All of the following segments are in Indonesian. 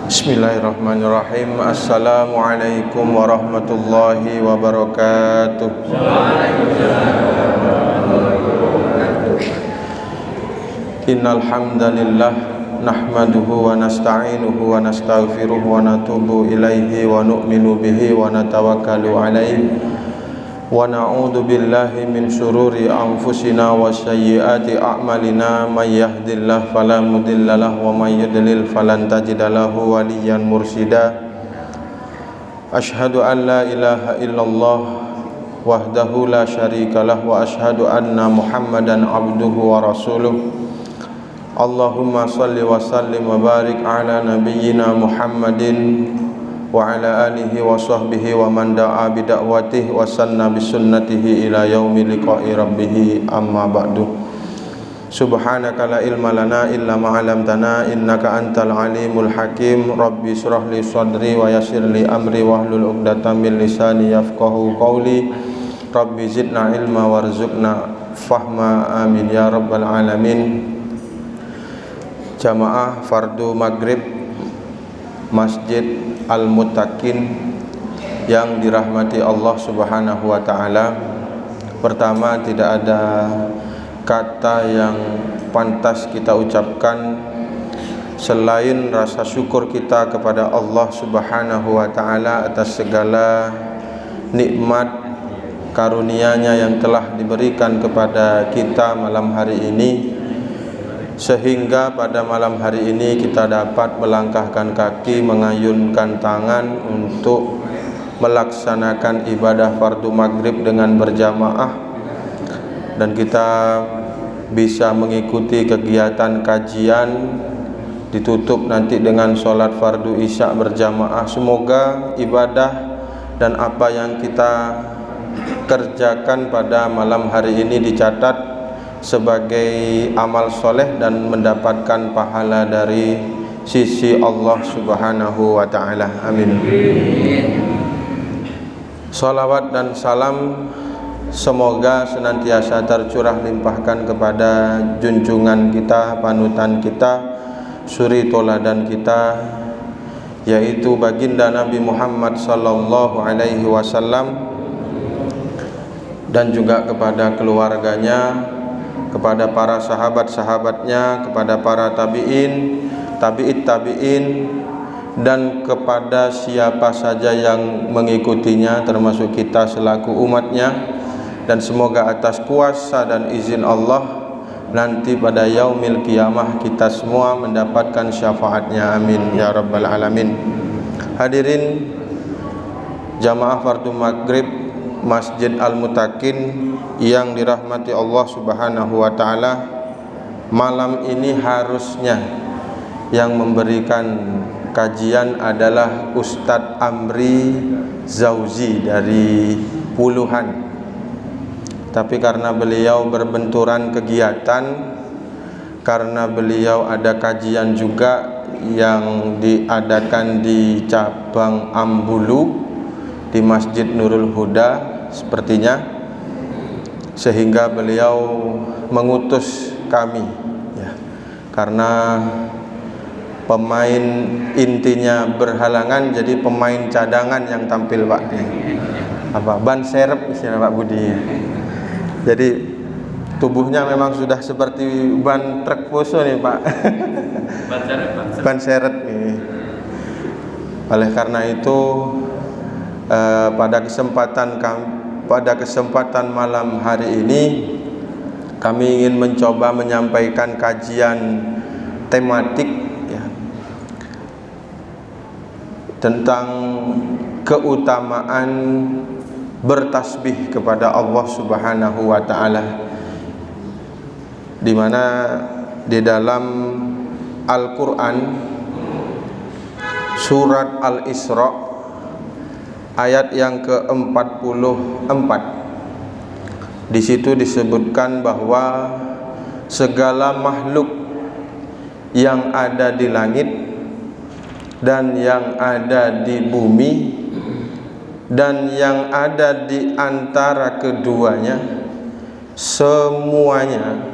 Bismillahirrahmanirrahim. Assalamualaikum warahmatullahi wabarakatuh. Innal hamdalillah nahmaduhu wa nasta'inuhu wa nastaghfiruh wa natubu ilaihi wa nu'minu bihi wa natawakkalu alaihi wa na'udzu billahi min syururi anfusina wa sayyiati a'malina may yahdihillahu fala mudhillalah wa may yudlil falan tajida lahu waliyyan mursyida. Asyhadu an la ilaha illallah wahdahu la syarikalah wa asyhadu anna Muhammadan abduhu wa rasuluh. Allahumma salli wa sallim wa barik ala nabiyyina Muhammadin wa ala alihi wa sahbihi wa man da'a bi da'watihi wa sanna bi sunnatihi ila yaumi liqa'i rabbih, amma ba'du. Subhanaka la ilma lana illa ma 'allamtana innaka antal alimul hakim. Rabbi shrah li sadri wa yassir li amri wahlul 'uqdatam min lisani yafqahu qawli. Rabbi zidna ilma warzuqna fahma, amin ya rabbal alamin. Jamaah fardu maghrib Masjid Al-Muttaqin yang dirahmati Allah Subhanahu wa ta'ala. Pertama, tidak ada kata yang pantas kita ucapkan selain rasa syukur kita kepada Allah Subhanahu wa ta'ala atas segala nikmat karunia-Nya yang telah diberikan kepada kita malam hari ini, sehingga pada malam hari ini kita dapat melangkahkan kaki, mengayunkan tangan untuk melaksanakan ibadah fardu maghrib dengan berjamaah, dan kita bisa mengikuti kegiatan kajian, ditutup nanti dengan sholat fardu isya berjamaah. Semoga ibadah dan apa yang kita kerjakan pada malam hari ini dicatat sebagai amal soleh dan mendapatkan pahala dari sisi Allah Subhanahu wa ta'ala. Amin. Salawat dan salam semoga senantiasa tercurah limpahkan kepada junjungan kita, panutan kita, suri toladan kita, yaitu baginda Nabi Muhammad sallallahu alaihi wasallam, dan juga kepada keluarganya, kepada para sahabat-sahabatnya, kepada para tabi'in, tabi'it tabi'in, dan kepada siapa saja yang mengikutinya termasuk kita selaku umatnya. Dan semoga atas kuasa dan izin Allah nanti pada yaumil qiyamah kita semua mendapatkan syafaatnya, amin ya rabbal alamin. Hadirin jamaah fardu maghrib Masjid Al-Muttaqin yang dirahmati Allah Subhanahu wa ta'ala, malam ini harusnya yang memberikan kajian adalah Ustadz Amri Zauzi dari Puluhan, tapi karena beliau berbenturan kegiatan, karena beliau ada kajian juga yang diadakan di cabang Ambulu di Masjid Nurul Huda sepertinya, sehingga beliau mengutus kami ya, karena pemain intinya berhalangan, jadi pemain cadangan yang tampil Pak ya. Apa ban serep istilah Pak Budi ya. Jadi tubuhnya memang sudah seperti ban truk Poso nih Pak. Ban seret nih. Oleh karena itu pada kesempatan malam hari ini kami ingin mencoba menyampaikan kajian tematik ya, tentang keutamaan bertasbih kepada Allah Subhanahu wa ta'ala, di mana di dalam Al-Quran surat Al-Isra ayat yang ke-44, di situ disebutkan bahwa segala makhluk yang ada di langit dan yang ada di bumi dan yang ada di antara keduanya, semuanya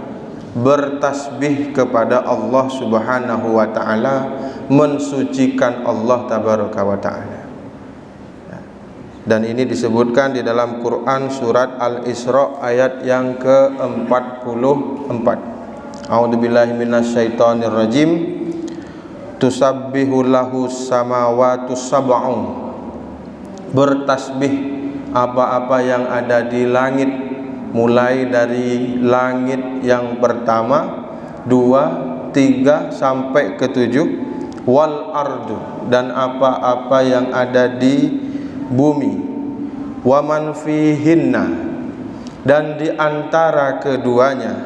bertasbih kepada Allah Subhanahu wa taala, mensucikan Allah tabaraka wa taala. Dan ini disebutkan di dalam Quran surat Al-Isra ayat yang ke-44. A'udzubillahi minasyaitonir rajim. Tusabbihu lahu samawati sab'u. Bertasbih apa-apa yang ada di langit, mulai dari langit yang pertama, 2, 3 sampai ke 7, wal ardu, dan apa-apa yang ada di bumi, wa man fihinna, dan di antara keduanya,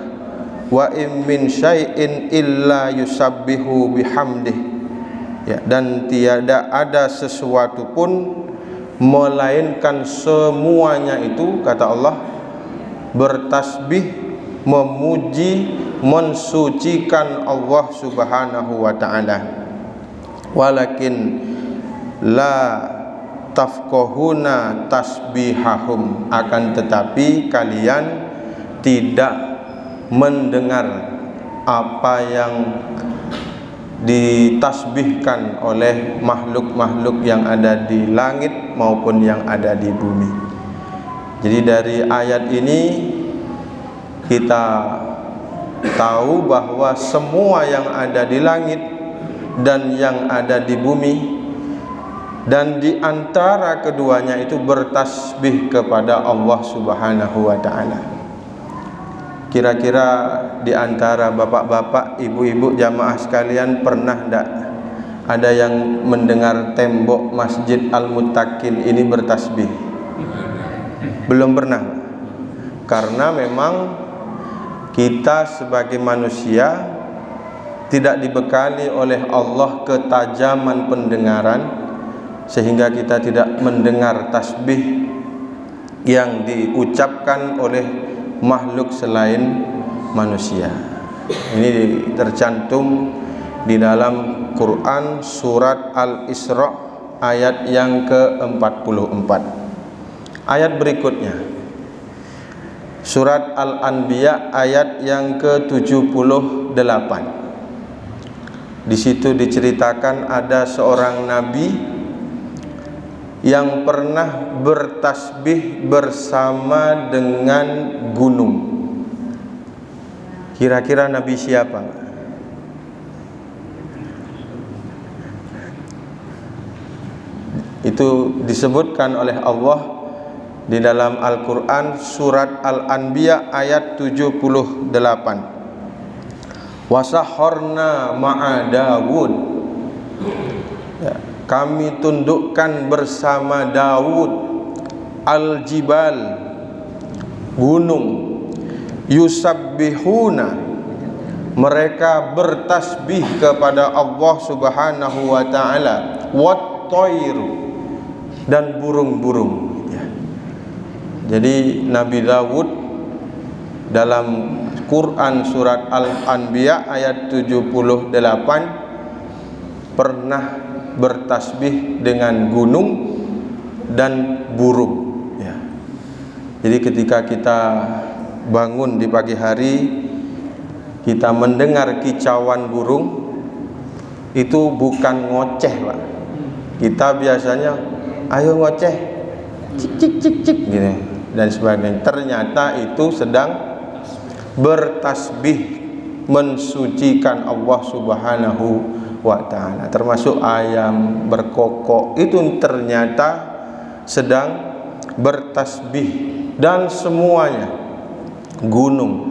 wa im min syai'in illa yusabbihu bihamdih, ya, dan tiada ada sesuatu pun melainkan semuanya itu, kata Allah, bertasbih, memuji, mensucikan Allah Subhanahu wa taala. Walakin la tafqahuna tasbihahum, akan tetapi kalian tidak mendengar apa yang ditasbihkan oleh makhluk-makhluk yang ada di langit maupun yang ada di bumi. Jadi dari ayat ini kita tahu bahwa semua yang ada di langit dan yang ada di bumi dan di antara keduanya itu bertasbih kepada Allah Subhanahu wa taala. Kira-kira di antara bapak-bapak, ibu-ibu jamaah sekalian, pernah enggak ada yang mendengar tembok Masjid Al-Muttaqin ini bertasbih? Belum pernah. Karena memang kita sebagai manusia tidak dibekali oleh Allah ketajaman pendengaran, sehingga kita tidak mendengar tasbih yang diucapkan oleh makhluk selain manusia. Ini tercantum di dalam Quran surat Al-Isra ayat yang ke-44. Ayat berikutnya surat Al-Anbiya ayat yang ke-78. Di situ diceritakan ada seorang nabi yang pernah bertasbih bersama dengan gunung. Kira-kira nabi siapa? Itu disebutkan oleh Allah di dalam Al-Quran surat Al-Anbiya ayat 78. Wasahharna ma'a Dawud, ya, kami tundukkan bersama Daud al-jibal, gunung, yusabbihuna, mereka bertasbih kepada Allah Subhanahu wa taala, wat-thairu, dan burung-burung, ya. Jadi Nabi Daud dalam Quran surat Al-Anbiya ayat 78 pernah bertasbih dengan gunung dan burung, ya. Jadi ketika kita bangun di pagi hari, kita mendengar kicauan burung, itu bukan ngoceh, Pak. Kita biasanya ayo ngoceh, cik cik cik cik gitu dan sebagainya. Ternyata itu sedang bertasbih, mensucikan Allah Subhanahu wa ta'ala. Termasuk ayam berkokok itu ternyata sedang bertasbih, dan semuanya, gunung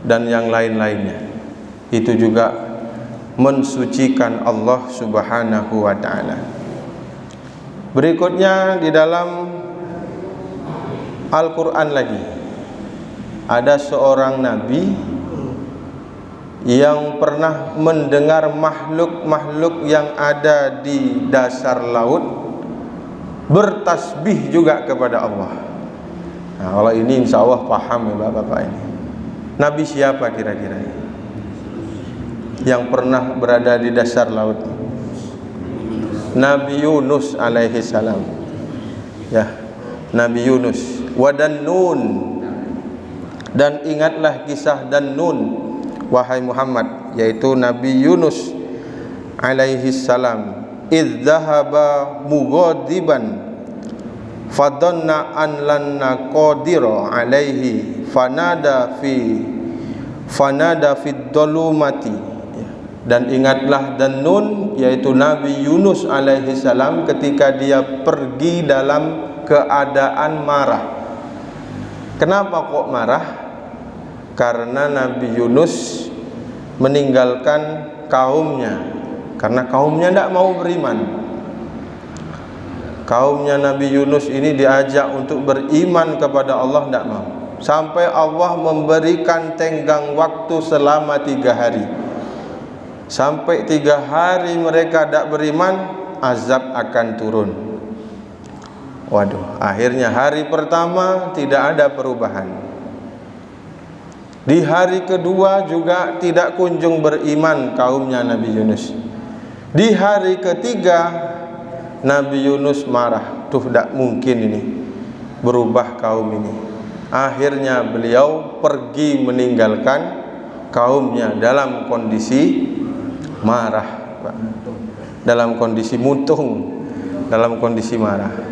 dan yang lain-lainnya, itu juga mensucikan Allah Subhanahu wa ta'ala. Berikutnya di dalam Al-Quran lagi ada seorang nabi yang pernah mendengar makhluk-makhluk yang ada di dasar laut bertasbih juga kepada Allah. Nah, kalau ini insya Allah paham ya bapak-bapak ini. Nabi siapa kira-kira yang pernah berada di dasar laut? Nabi Yunus alaihi salam, ya, Nabi Yunus. Wadan nun, Dan ingatlah kisah Dannun, wahai Muhammad, yaitu Nabi Yunus alaihi salam. Idz dhahaba mughadiban fadhanna an lan naqdira alaihi fanada fid dhulumati. Dan ingatlah Dannun, yaitu Nabi Yunus alaihi salam, ketika dia pergi dalam keadaan marah. Kenapa kok marah? Karena Nabi Yunus meninggalkan kaumnya, karena kaumnya tidak mau beriman. Kaumnya Nabi Yunus ini diajak untuk beriman kepada Allah, tidak mau. Sampai Allah memberikan tenggang waktu selama 3 hari. Sampai 3 hari mereka tidak beriman, azab akan turun. Waduh, akhirnya hari pertama tidak ada perubahan. Di hari kedua juga tidak kunjung beriman kaumnya Nabi Yunus. Di hari ketiga Nabi Yunus marah, tuh tidak mungkin ini berubah kaum ini. Akhirnya beliau pergi meninggalkan kaumnya dalam kondisi marah, dalam kondisi mutung, dalam kondisi marah.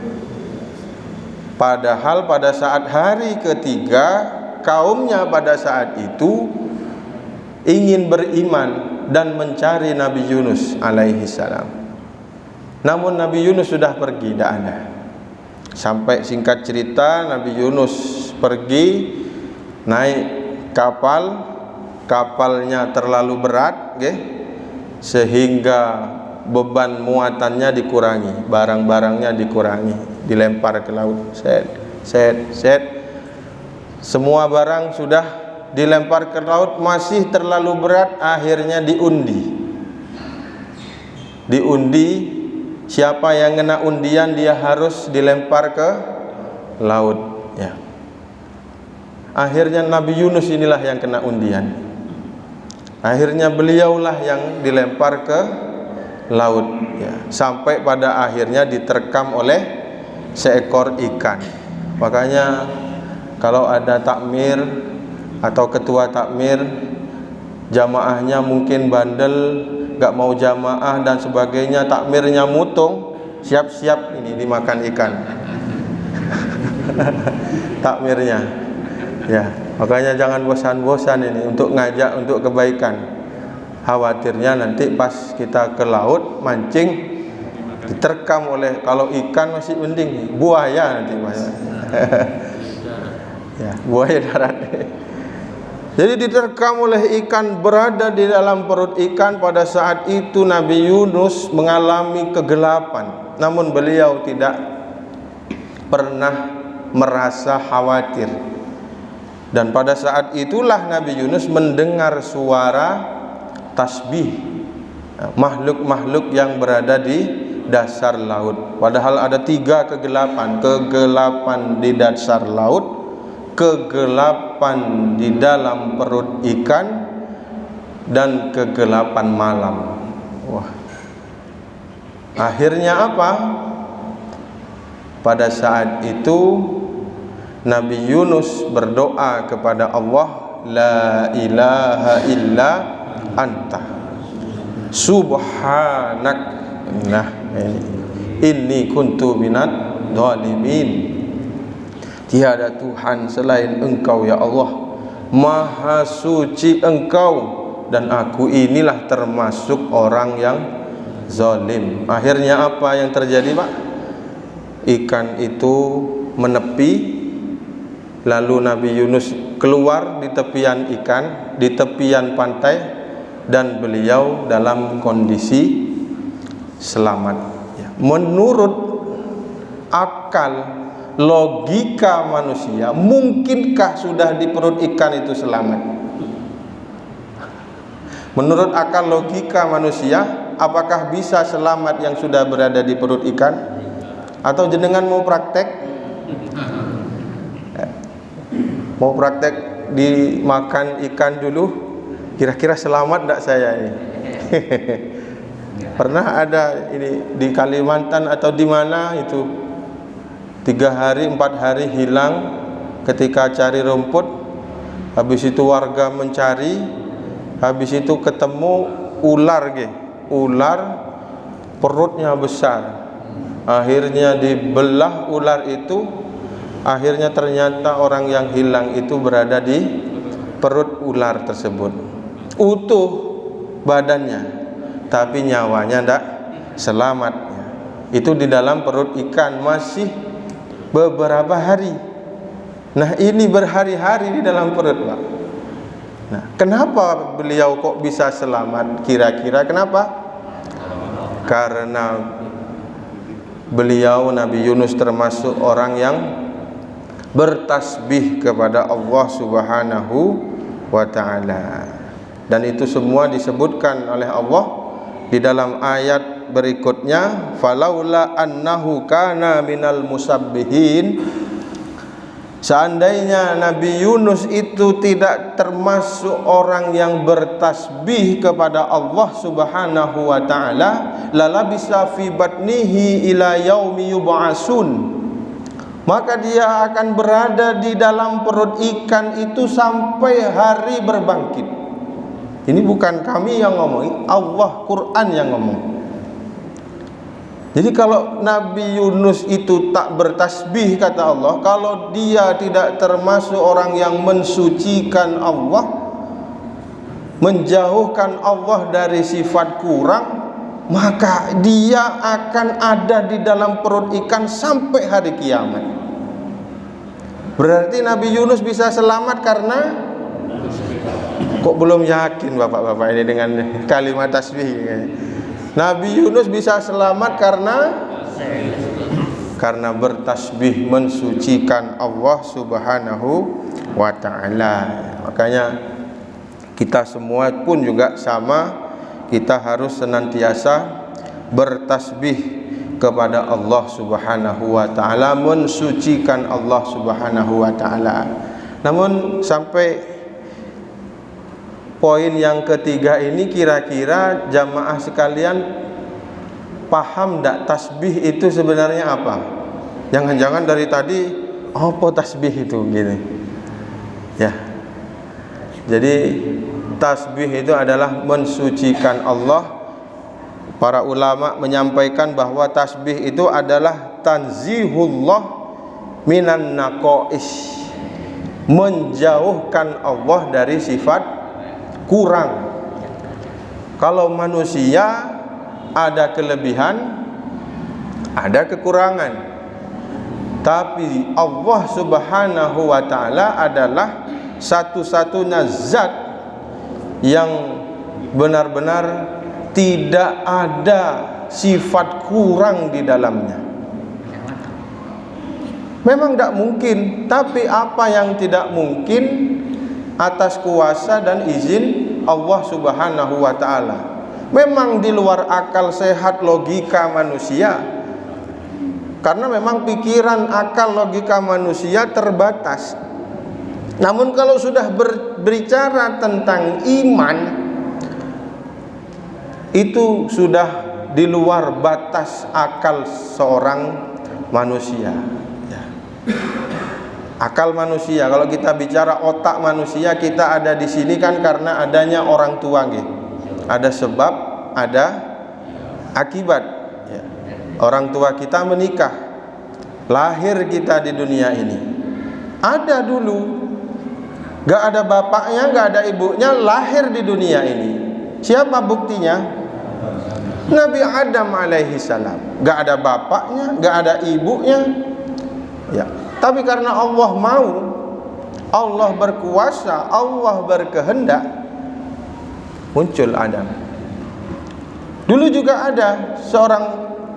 Padahal pada saat hari ketiga, kaumnya pada saat itu ingin beriman dan mencari Nabi Yunus alaihi salam. Namun Nabi Yunus sudah pergi, tidak ada. Sampai singkat cerita, Nabi Yunus pergi naik kapal, kapalnya terlalu berat, sehingga beban muatannya dikurangi, barang-barangnya dikurangi, dilempar ke laut. Set. Semua barang sudah dilempar ke laut, masih terlalu berat. Akhirnya diundi, siapa yang kena undian dia harus dilempar ke laut, ya. Akhirnya Nabi Yunus inilah yang kena undian. Akhirnya beliaulah yang dilempar ke laut, ya. Sampai pada akhirnya diterkam oleh seekor ikan. Makanya kalau ada takmir atau ketua takmir, jamaahnya mungkin bandel, gak mau jamaah dan sebagainya, takmirnya mutung, siap-siap ini dimakan ikan. Takmirnya, ya. Makanya jangan bosan-bosan ini untuk ngajak untuk kebaikan. Khawatirnya nanti pas kita ke laut mancing diterkam oleh, kalau ikan masih mending, buaya nanti mas. Ya, buaya darat. Jadi diterkam oleh ikan, berada di dalam perut ikan. Pada saat itu Nabi Yunus mengalami kegelapan, namun beliau tidak pernah merasa khawatir. Dan pada saat itulah Nabi Yunus mendengar suara tasbih makhluk-makhluk yang berada di dasar laut. Padahal ada 3 kegelapan. Kegelapan di dasar laut, kegelapan di dalam perut ikan, dan kegelapan malam. Wah. Akhirnya apa? Pada saat itu Nabi Yunus berdoa kepada Allah, la ilaha illa anta subhanak, nah inni kuntu minad zalimin. Tiada Tuhan selain Engkau ya Allah, Maha suci Engkau, dan aku inilah termasuk orang yang zalim. Akhirnya apa yang terjadi, Pak? Ikan itu menepi, lalu Nabi Yunus keluar di tepian ikan, di tepian pantai, dan beliau dalam kondisi selamat. Menurut akal, logika manusia, mungkinkah sudah di perut ikan itu selamat? Menurut akal logika manusia, apakah bisa selamat yang sudah berada di perut ikan? Atau jenengan mau praktek? Mau praktek dimakan ikan dulu, kira-kira selamat enggak saya ini? Pernah ada ini di Kalimantan atau di mana itu, 3 hari 4 hari hilang ketika cari rumput, Habis itu warga mencari, habis itu ketemu ular ular perutnya besar. Akhirnya dibelah ular itu. Akhirnya ternyata orang yang hilang itu berada di perut ular tersebut. Utuh badannya, tapi nyawanya tidak selamat. Itu di dalam perut ikan masih beberapa hari. Nah, ini berhari-hari di dalam perut, Pak. Nah, kenapa beliau kok bisa selamat? Kira-kira kenapa? Karena beliau Nabi Yunus termasuk orang yang bertasbih kepada Allah Subhanahu wa ta'ala. Dan itu semua disebutkan oleh Allah di dalam ayat berikutnya, falaula annahu kana minal musabbihin. Seandainya Nabi Yunus itu tidak termasuk orang yang bertasbih kepada Allah Subhanahu wa ta'ala, lalabisa fi batnihi ila yaumi yub'asun, maka dia akan berada di dalam perut ikan itu sampai hari berbangkit. Ini bukan kami yang ngomong, Allah, Quran yang ngomong. Jadi kalau Nabi Yunus itu tak bertasbih, kata Allah, kalau dia tidak termasuk orang yang mensucikan Allah, menjauhkan Allah dari sifat kurang, maka dia akan ada di dalam perut ikan sampai hari kiamat. Berarti Nabi Yunus bisa selamat karena, kok belum yakin bapak-bapak ini dengan kalimat tasbih? Nabi Yunus bisa selamat karena bertasbih, mensucikan Allah Subhanahu wa ta'ala. Makanya kita semua pun juga sama, kita harus senantiasa bertasbih kepada Allah Subhanahu wa ta'ala, mensucikan Allah Subhanahu wa ta'ala. Namun sampai poin yang ketiga ini, kira-kira jamaah sekalian paham tak tasbih itu sebenarnya apa? Jangan-jangan dari tadi apa tasbih itu gini ya. Jadi tasbih itu adalah mensucikan Allah. Para ulama menyampaikan bahwa tasbih itu adalah tanzihullah minan naqais, menjauhkan Allah dari sifat kurang. Kalau manusia ada kelebihan, ada kekurangan, tapi Allah Subhanahu wa ta'ala adalah satu-satunya zat yang benar-benar tidak ada sifat kurang di dalamnya. Memang tidak mungkin, tapi apa yang tidak mungkin atas kuasa dan izin Allah Subhanahu wa ta'ala. Memang di luar akal sehat logika manusia, karena memang pikiran, akal, logika manusia terbatas. Namun kalau sudah berbicara tentang iman, itu sudah di luar batas akal seorang manusia ya. Akal manusia, kalau kita bicara otak manusia, kita ada di sini kan karena adanya orang tua gitu. Ada sebab, ada akibat ya. Orang tua kita menikah, lahir kita di dunia ini. Ada dulu gak ada bapaknya, gak ada ibunya, lahir di dunia ini. Siapa buktinya? Nabi Adam alaihi salam, gak ada bapaknya, gak ada ibunya ya. Tapi karena Allah mau, Allah berkuasa, Allah berkehendak, muncul Adam. Dulu juga ada seorang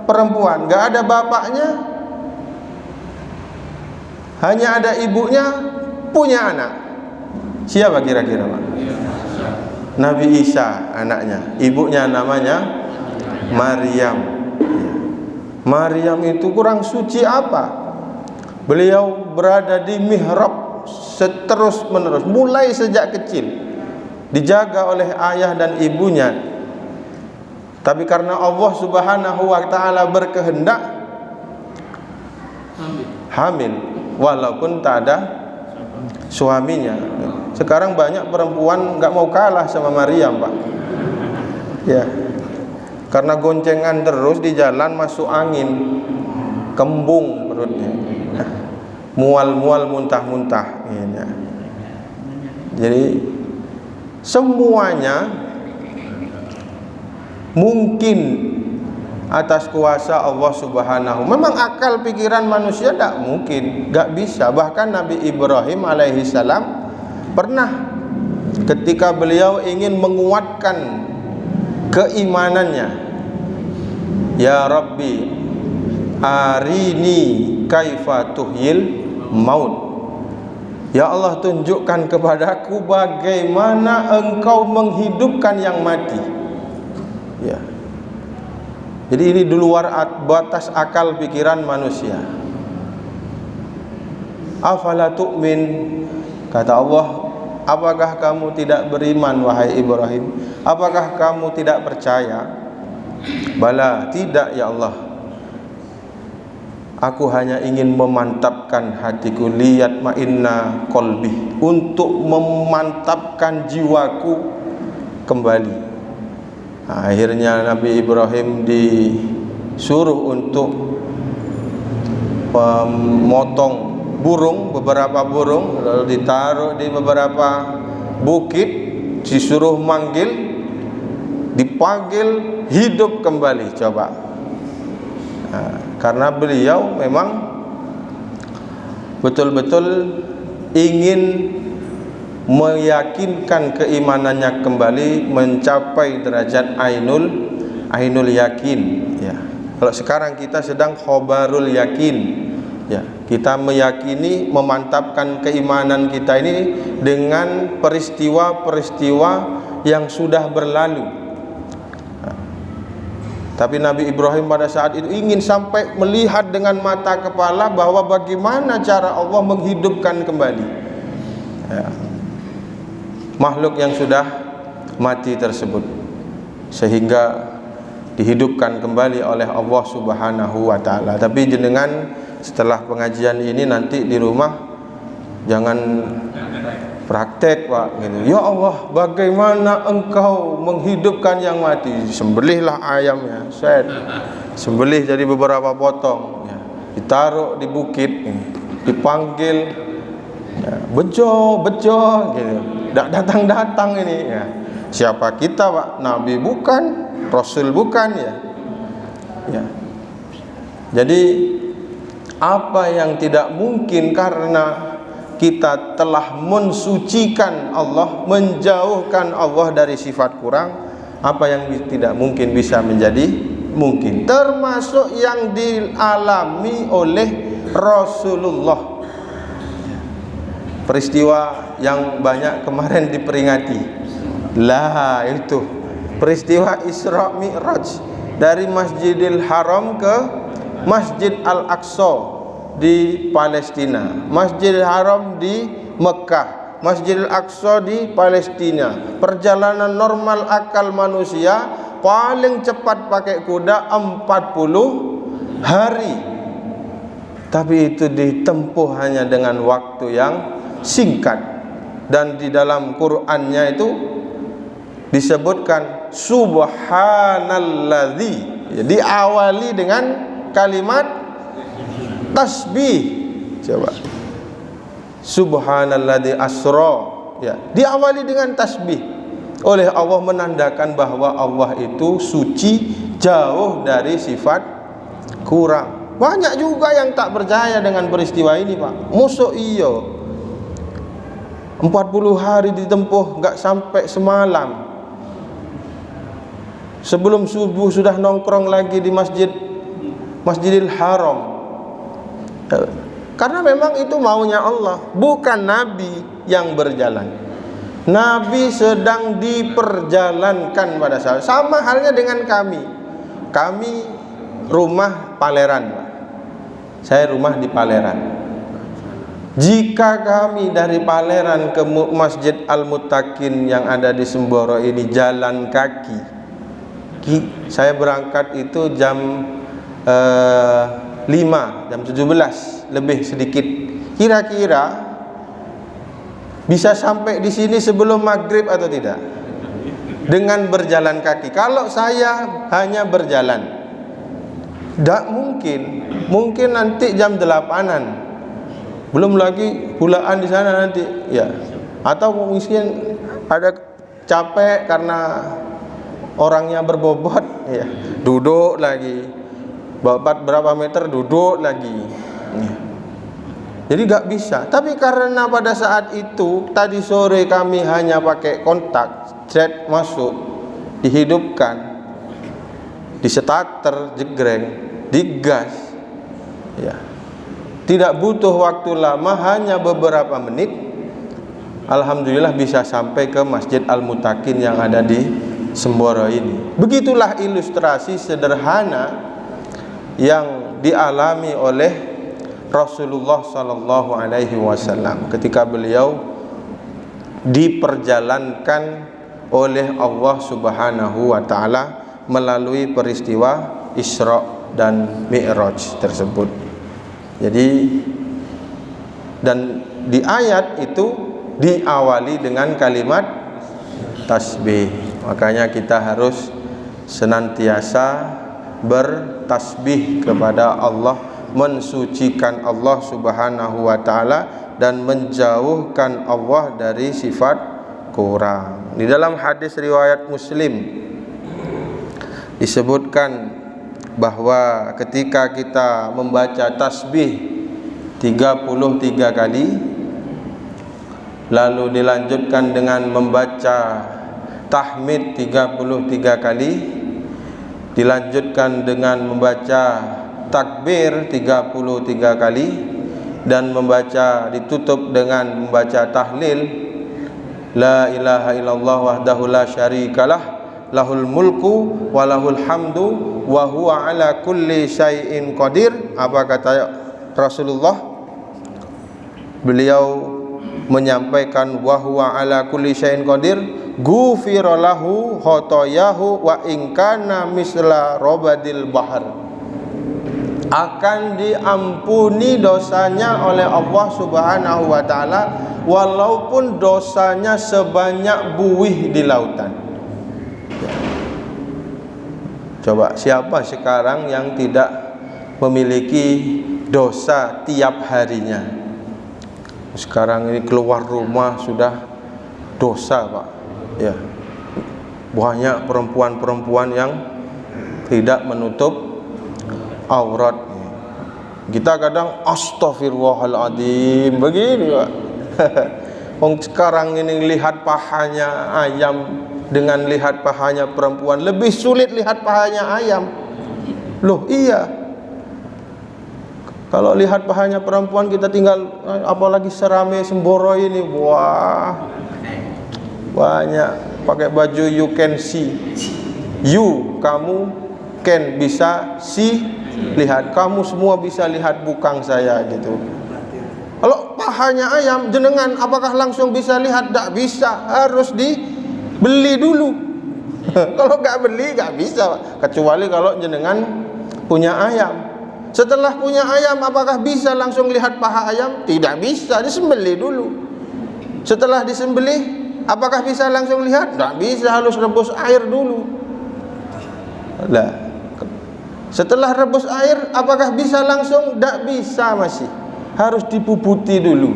perempuan, gak ada bapaknya, hanya ada ibunya, punya anak. Siapa kira-kira Pak? Nabi Isa anaknya, ibunya namanya Maryam. Maryam itu kurang suci apa? Beliau berada di mihrab seterus menerus, mulai sejak kecil, dijaga oleh ayah dan ibunya. Tapi karena Allah Subhanahu wa ta'ala berkehendak, hamil walaupun tak ada suaminya. Sekarang banyak perempuan nggak mau kalah sama Maryam, Pak. Ya, karena goncengan terus di jalan, masuk angin, kembung perutnya, mual-mual, muntah-muntah. Ya. Jadi semuanya mungkin atas kuasa Allah Subhanahu. Memang akal pikiran manusia tidak mungkin, nggak bisa. Bahkan Nabi Ibrahim alaihissalam pernah ketika beliau ingin menguatkan keimanannya, ya Rabbi arini kaifa tuhyil maut, ya Allah tunjukkan kepadaku bagaimana engkau menghidupkan yang mati. Ya. Jadi ini di luar batas akal pikiran manusia. Afala tu'min, kata Allah, apakah kamu tidak beriman wahai Ibrahim? Apakah kamu tidak percaya? Bala, tidak ya Allah. Aku hanya ingin memantapkan hatiku, lihat ma'inna qalbi, untuk memantapkan jiwaku kembali. Nah, akhirnya Nabi Ibrahim disuruh untuk memotong burung, beberapa burung, lalu ditaruh di beberapa bukit, disuruh manggil, dipanggil, hidup kembali. Coba, nah, karena beliau memang betul-betul ingin meyakinkan keimanannya kembali, mencapai derajat ainul yakin. Ya. Kalau sekarang kita sedang khobarul yakin. Ya, kita meyakini, memantapkan keimanan kita ini dengan peristiwa-peristiwa yang sudah berlalu. Tapi Nabi Ibrahim pada saat itu ingin sampai melihat dengan mata kepala bahwa bagaimana cara Allah menghidupkan kembali, ya, makhluk yang sudah mati tersebut, sehingga dihidupkan kembali oleh Allah Subhanahu wa ta'ala. Tapi jenengan setelah pengajian ini nanti di rumah jangan praktek, Pak, gitu. Ya Allah, bagaimana engkau menghidupkan yang mati? Sembelihlah ayamnya, set, sembelih jadi beberapa potong, ya, ditaruh di bukit, dipanggil, ya, bejo gitu. Tak datang ini, ya. Siapa kita, Pak? Nabi bukan, Rasul bukan, ya. Ya. Jadi apa yang tidak mungkin karena kita telah mensucikan Allah, menjauhkan Allah dari sifat kurang, apa yang tidak mungkin bisa menjadi mungkin, termasuk yang dialami oleh Rasulullah. Peristiwa yang banyak kemarin diperingati, lah itu peristiwa Isra Mi'raj dari Masjidil Haram ke Masjid Al-Aqsa di Palestina, Masjidil Haram di Mekah, Masjidil Aqsa di Palestina. Perjalanan normal akal manusia paling cepat pakai kuda 40 hari, tapi itu ditempuh hanya dengan waktu yang singkat. Dan di dalam Qur'annya itu disebutkan subhanalladzi, diawali dengan kalimat tasbih. Coba, subhanalladzi asra, ya, diawali dengan tasbih oleh Allah, menandakan bahwa Allah itu suci, jauh dari sifat kurang. Banyak juga yang tak percaya dengan peristiwa ini, Pak. Mosok iya 40 hari ditempuh, enggak sampai semalam. Sebelum subuh sudah nongkrong lagi di Masjidil Haram. Karena memang itu maunya Allah, bukan Nabi yang berjalan. Nabi sedang diperjalankan pada saat. Sama halnya dengan kami. Kami rumah Paleran, Pak. Saya rumah di Paleran. Jika kami dari Paleran ke Masjid Al-Muttaqin yang ada di Semboro ini jalan kaki, saya berangkat itu jam 5, jam 17 lebih sedikit, kira-kira Bisa sampai di sini sebelum maghrib atau tidak? Dengan berjalan kaki. Kalau saya hanya berjalan, tidak mungkin. Mungkin nanti jam 8-an. Belum lagi bulaan di sana nanti, ya. Atau mungkin ada capek karena orangnya berbobot, ya. Duduk lagi. Berapa meter duduk lagi. Ya. Jadi gak bisa. Tapi karena pada saat itu tadi sore kami hanya pakai kontak, jet masuk, dihidupkan, di starter, jegreng, digas, ya. Tidak butuh waktu lama, hanya beberapa menit. Alhamdulillah bisa sampai ke Masjid Al-Mutakin yang ada di Semboro ini. Begitulah ilustrasi sederhana yang dialami oleh Rasulullah sallallahu alaihi wasallam ketika beliau diperjalankan oleh Allah Subhanahu wa taala melalui peristiwa Isra dan Mi'raj tersebut. Jadi, dan di ayat itu diawali dengan kalimat tasbih. Makanya kita harus senantiasa bertasbih kepada Allah, mensucikan Allah Subhanahu wa taala dan menjauhkan Allah dari sifat kurang. Di dalam hadis riwayat Muslim disebutkan bahwa ketika kita membaca tasbih 33 kali, lalu dilanjutkan dengan membaca tahmid 33 kali, dilanjutkan dengan membaca takbir 33 kali, dan ditutup dengan membaca tahlil la ilaha illallah wahdahu la syarikalah lahul mulku wa lahul hamdu wa huwa ala kulli syai'in qadir. Apa kata Rasulullah? Beliau menyampaikan wa huwa ala kulli syai'in qadir, ghufira lahu khotoyahu wa in kana misla robadil bahar. Akan diampuni dosanya oleh Allah Subhanahu wa taala walaupun dosanya sebanyak buih di lautan. Coba siapa sekarang yang tidak memiliki dosa tiap harinya? Sekarang ini keluar rumah sudah dosa, Pak. Ya. Banyak perempuan-perempuan yang tidak menutup aurat. Kita kadang astaghfirullahaladzim begini, Pak. Sekarang ini lihat pahanya ayam dengan lihat pahanya perempuan lebih sulit lihat pahanya ayam. Loh iya, kalau lihat pahanya perempuan kita tinggal, apalagi serame Semboro ini, wah banyak pakai baju you can see, you kamu can bisa see, lihat, kamu semua bisa lihat bukang saya gitu. Kalau pahanya ayam jenengan apakah langsung bisa lihat? Tak bisa, harus dibeli dulu. Kalau nggak beli nggak bisa, kecuali kalau jenengan punya ayam. Setelah punya ayam apakah bisa langsung lihat paha ayam? Tidak bisa, disembelih dulu. Setelah disembelih apakah bisa langsung lihat? Nggak bisa, harus rebus air dulu. Lah, setelah rebus air apakah bisa langsung? Nggak bisa, masih harus dibubuti dulu.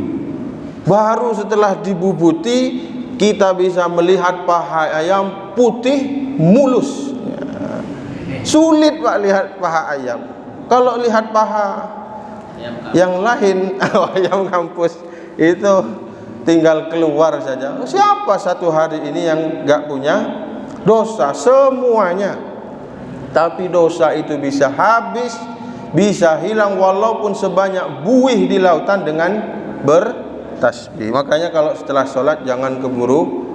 Baru setelah dibubuti kita bisa melihat paha ayam putih mulus. Sulit, Pak, lihat paha ayam. Kalau lihat paha yang lain, ayam kampus itu tinggal keluar saja. Siapa satu hari ini yang nggak punya dosa? Semuanya. Tapi dosa itu bisa habis, bisa hilang walaupun sebanyak buih di lautan dengan bertasbih. Makanya kalau setelah sholat jangan keburu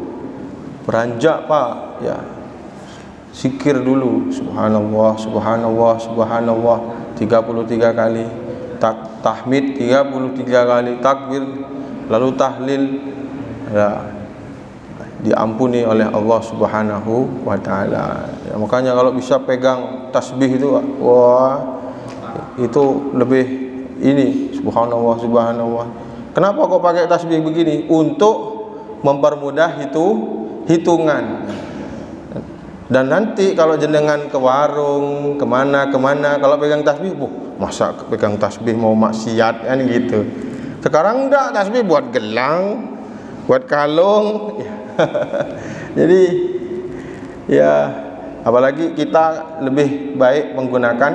beranjak, Pak, ya. Zikir dulu, subhanallah, subhanallah, subhanallah 33 kali, tahmid 33 kali, takbir, lalu tahlil, ya, diampuni oleh Allah Subhanahu wa taala. Ya, makanya kalau bisa pegang tasbih itu, wah, itu lebih ini, subhanallah, subhanallah. Kenapa kok pakai tasbih begini? Untuk mempermudah hitungan. Dan nanti kalau jenengan ke warung, kemana, kalau pegang tasbih, masa pegang tasbih mau maksiat kan gitu. Sekarang enggak, tasbih buat gelang, buat kalung. Jadi ya, apalagi kita lebih baik menggunakan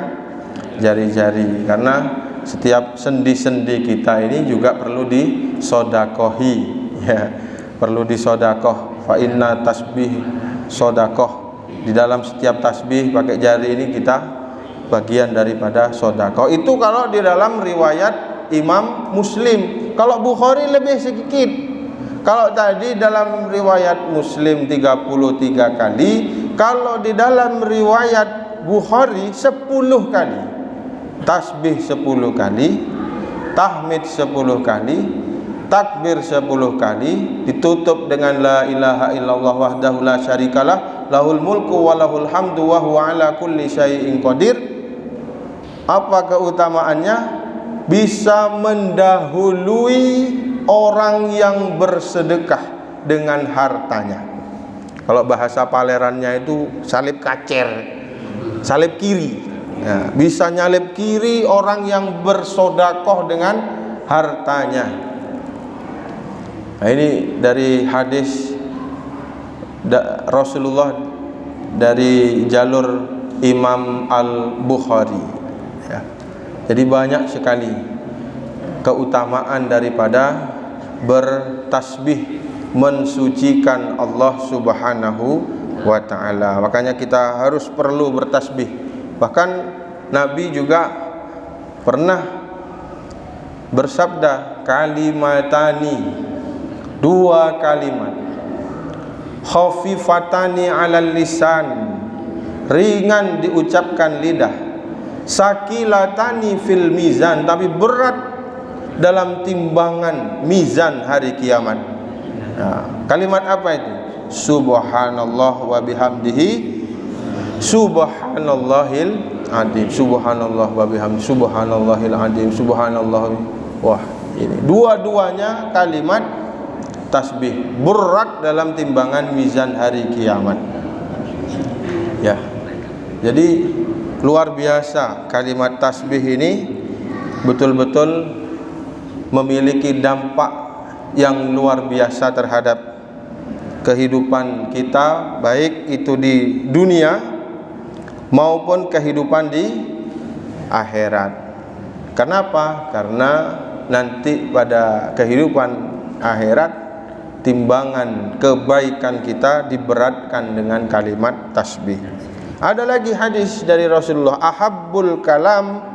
jari-jari, karena setiap sendi-sendi kita ini juga perlu disodakohi, ya, perlu disodakoh. Fa inna tasbih sodakoh. Di dalam setiap tasbih pakai jari ini kita bagian daripada sodakoh. Itu kalau di dalam riwayat Imam Muslim. Kalau Bukhari lebih sedikit. Kalau tadi dalam riwayat Muslim 33 kali, kalau di dalam riwayat Bukhari 10 kali. Tasbih 10 kali, tahmid 10 kali, takbir 10 kali, ditutup dengan la ilaha illallah wahdahu la syarikalah, lahul mulku wa lahul hamdu wa huwa ala kulli syai'in qadir. Apa keutamaannya? Bisa mendahului orang yang bersedekah dengan hartanya. Kalau bahasa palerannya itu salib kacer, salib kiri. Ya, bisa nyalip kiri orang yang bersodakoh dengan hartanya. Nah, ini dari hadis Rasulullah dari jalur Imam Al-Bukhari, ya. Jadi banyak sekali keutamaan daripada bertasbih, mensucikan Allah Subhanahu wa ta'ala. Makanya kita harus perlu bertasbih. Bahkan Nabi juga pernah bersabda, kalimatani, 2 kalimat, khafifatani 'alal lisan, ringan diucapkan lidah, sakilatani fil mizan, tapi berat dalam timbangan mizan hari kiamat. Nah, kalimat apa itu? Subhanallah wa bihamdihi, subhanallahil azim, subhanallah wa bihamdihi, subhanallahil azim, subhanallah. Wah, ini dua-duanya kalimat tasbih, berat dalam timbangan mizan hari kiamat. Ya. Jadi luar biasa kalimat tasbih ini, betul-betul memiliki dampak yang luar biasa terhadap kehidupan kita, baik itu di dunia maupun kehidupan di akhirat. Kenapa? Karena nanti pada kehidupan akhirat timbangan kebaikan kita diberatkan dengan kalimat tasbih. Ada lagi hadis dari Rasulullah, ahabbul kalam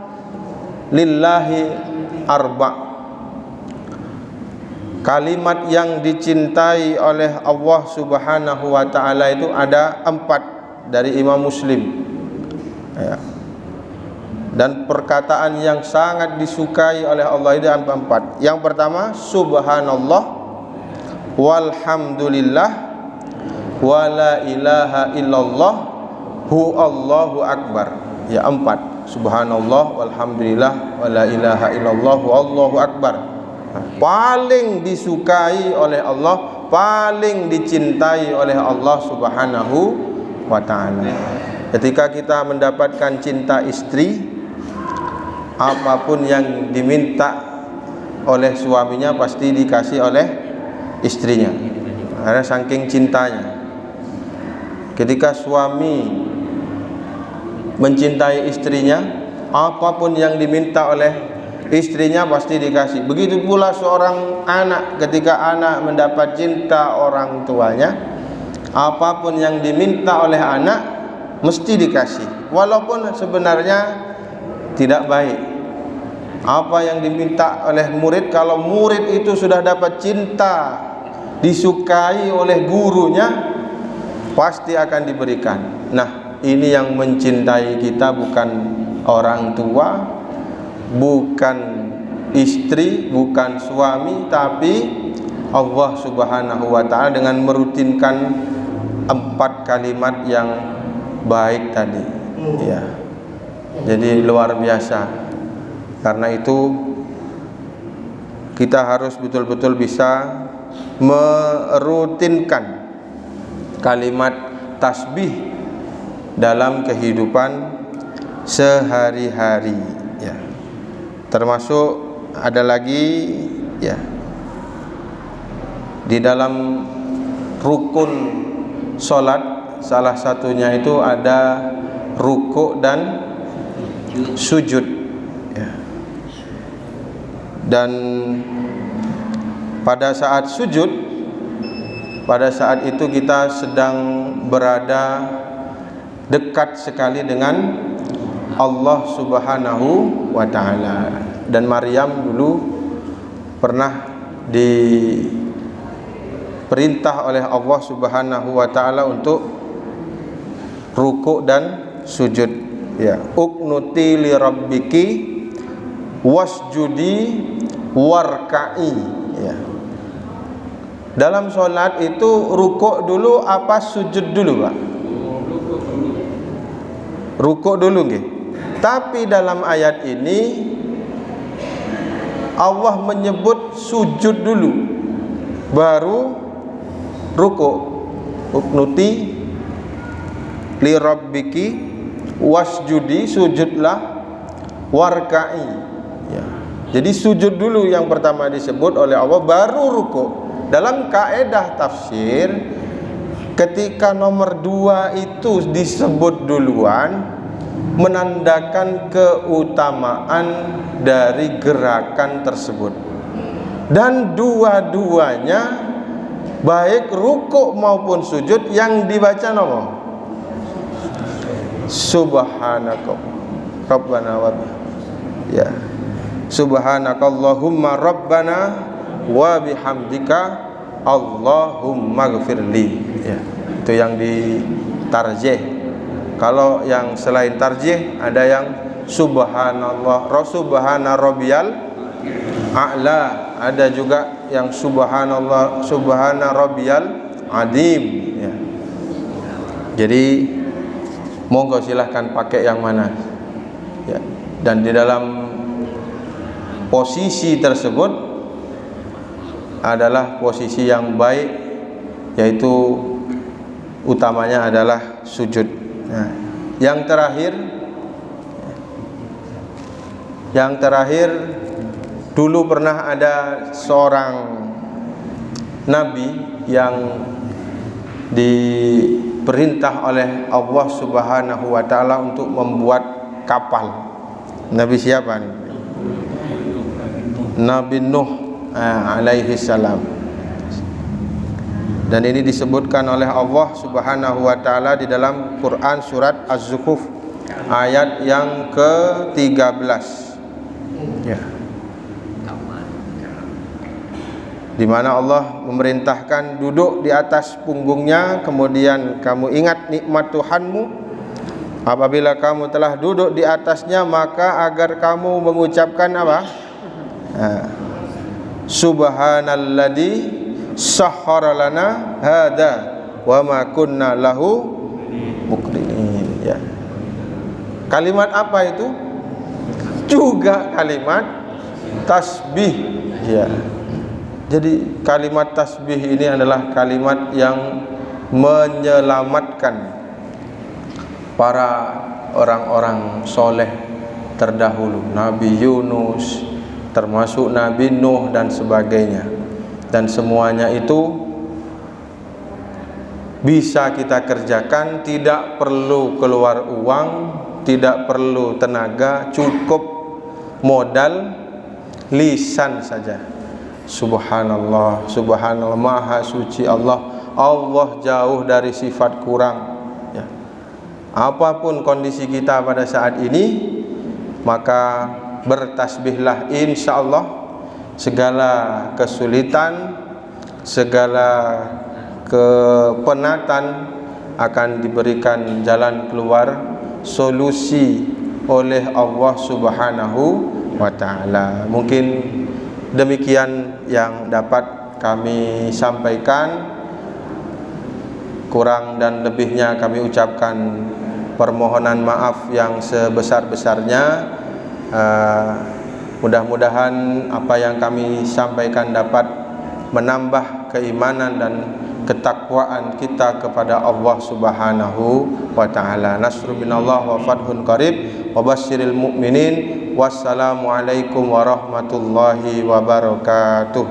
lillahi arba'. Kalimat yang dicintai oleh Allah Subhanahu wa ta'ala itu ada 4 dari Imam Muslim, ya. Dan perkataan yang sangat disukai oleh Allah itu ada 4. Yang pertama, subhanallah walhamdulillah wa la ilaha illallah hu Allahu akbar. Ya, 4. Subhanallah walhamdulillah wa la ilaha illallah hu Allahu akbar. Paling disukai oleh Allah, paling dicintai oleh Allah Subhanahu wa ta'ala. Ketika kita mendapatkan cinta istri, apapun yang diminta oleh suaminya pasti dikasih oleh istrinya, karena saking cintanya. Ketika suami mencintai istrinya, apapun yang diminta oleh istrinya pasti dikasih. Begitu pula seorang anak, ketika anak mendapat cinta orang tuanya, apapun yang diminta oleh anak mesti dikasih, walaupun sebenarnya tidak baik. Apa yang diminta oleh murid, kalau murid itu sudah dapat cinta, disukai oleh gurunya, pasti akan diberikan. Nah, ini yang mencintai kita bukan orang tua, bukan istri, bukan suami, tapi Allah Subhanahu wa ta'ala dengan merutinkan 4 kalimat yang baik tadi, ya. Jadi luar biasa. Karena itu kita harus betul-betul bisa merutinkan kalimat tasbih dalam kehidupan sehari-hari ya. Termasuk ada lagi ya, di dalam rukun sholat salah satunya itu ada rukuk dan sujud ya. Dan pada saat sujud, pada saat itu kita sedang berada dekat sekali dengan Allah Subhanahu wa ta'ala. Dan Maryam dulu pernah diperintah oleh Allah Subhanahu wa ta'ala untuk rukuk dan sujud ya. Uqnuti li rabbiki wasjudi warka'i ya. Dalam sholat itu rukuk dulu apa sujud dulu Pak? Rukuk dulu nggih. Tapi dalam ayat ini Allah menyebut sujud dulu baru rukuk. Uqnuti li rabbiki wasjudi, sujudlah, warka'i ya. Jadi sujud dulu yang pertama disebut oleh Allah baru rukuk. Dalam kaedah tafsir, ketika nomor 2 itu disebut duluan, menandakan keutamaan dari gerakan tersebut. Dan dua-duanya, baik rukuk maupun sujud, yang dibaca nama Subhanaka Rabbana wa ya. Subhanakallahumma Rabbana wa bihamdika Allahumma gfirli ya. Itu yang ditarjih. Kalau yang selain tarjih ada yang subhanallah, subhana rabbiyal a'la, ada juga yang subhanallah, subhana rabbiyal azim ya. Jadi monggo silahkan pakai yang mana ya. Dan di dalam posisi tersebut adalah posisi yang baik, yaitu utamanya adalah sujud. Nah, yang terakhir dulu pernah ada seorang nabi yang diperintah oleh Allah Subhanahu wa ta'ala untuk membuat kapal. Nabi siapa nih? Nabi Nuh alaihi salam. Dan ini disebutkan oleh Allah Subhanahu wa ta'ala di dalam Quran surat Az-Zukhruf ayat yang ke-13 ya. Di mana Allah memerintahkan duduk di atas punggungnya, kemudian kamu ingat nikmat Tuhanmu. Apabila kamu telah duduk di atasnya, maka agar kamu mengucapkan apa? Subhanalladzi sahhara lana hada wa ma kunna lahu muqrinin ya. Kalimat apa itu? Juga kalimat tasbih ya. Jadi kalimat tasbih ini adalah kalimat yang menyelamatkan para orang-orang soleh terdahulu, Nabi Yunus, termasuk Nabi Nuh dan sebagainya. Dan semuanya itu bisa kita kerjakan, tidak perlu keluar uang, tidak perlu tenaga, cukup modal lisan saja. Subhanallah, subhanallah, maha suci Allah. Allah jauh dari sifat kurang ya. Apapun kondisi kita pada saat ini, maka bertasbihlah, insya Allah segala kesulitan, segala kepenatan akan diberikan jalan keluar, solusi oleh Allah Subhanahu wa ta'ala. Mungkin demikian yang dapat kami sampaikan. Kurang dan lebihnya kami ucapkan permohonan maaf yang sebesar-besarnya. Mudah-mudahan apa yang kami sampaikan dapat menambah keimanan dan ketakwaan kita kepada Allah Subhanahu wa taala. Nasrun minallah wa fathun qarib wa basyiril mu'minin. Wassalamualaikum warahmatullahi wabarakatuh.